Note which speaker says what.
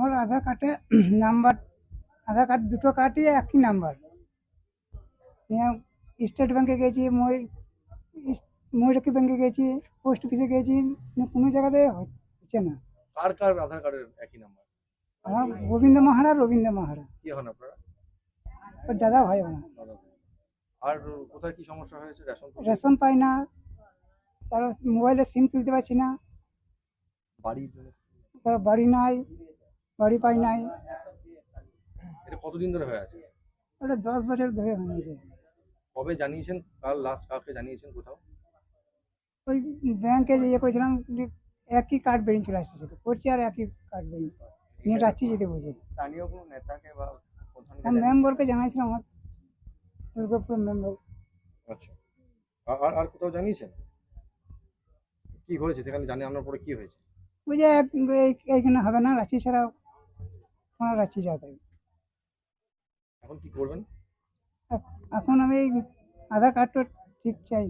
Speaker 1: আমার আধার কার্ডে নাম্বার, আধার কার্ড দুটো কার্ডই একই নাম্বার। স্টেট ব্যাংকে গেছি, ময়ূরক্ষী ব্যাংকে গেছি, পোস্ট অফিসে গেছি, কোনো জায়গাতে হচ্ছে না।
Speaker 2: কার কার আধার কার্ডের একই নাম্বার?
Speaker 1: আমার রবীন্দ্র মাহারা
Speaker 2: কি হন আপনারা?
Speaker 1: ওর দাদা ভাই ওনা।
Speaker 2: দাদা ভাই। আর কোথায় কি সমস্যা হয়েছে?
Speaker 1: রেশন পাই না, তার মোবাইলে সিম তুলতে পারছি না,
Speaker 2: বাড়ি
Speaker 1: তার বাড়ি নাই, বাড়ি পাই নাই।
Speaker 2: এটা কতদিন ধরে হয়ে আছে?
Speaker 1: ওটা 10 বছর ধরে হয়েছে।
Speaker 2: কবে জানিয়েছেন? কাল লাস্ট কাউকে জানিয়েছেন কোথাও?
Speaker 1: ওই ব্যাংকে যে ইয়ে করেছিলাম, একই কার্ড বেরিয়ে চলে আসছে, তো করছি আর একই কার্ড বেরিয়ে নিয়ে যাচ্ছি যেতে বলছে।
Speaker 2: স্থানীয় কোনো নেতাকে বা
Speaker 1: মেম্বারকে জানাইছিলাম, আমার দুর্গাপুর মেম্বার।
Speaker 2: আচ্ছা। আর আর কোথাও জানিয়েছেন? কি হয়েছে সেখানে জানানোর পরে কি হয়েছে?
Speaker 1: বুঝে এইখানে হবে না, রাঁচি ছাড়া আমার রাঁচি যাতে।
Speaker 2: এখন কি করবেন?
Speaker 1: এখন আমি আধার কার্ডটা ঠিক চাই।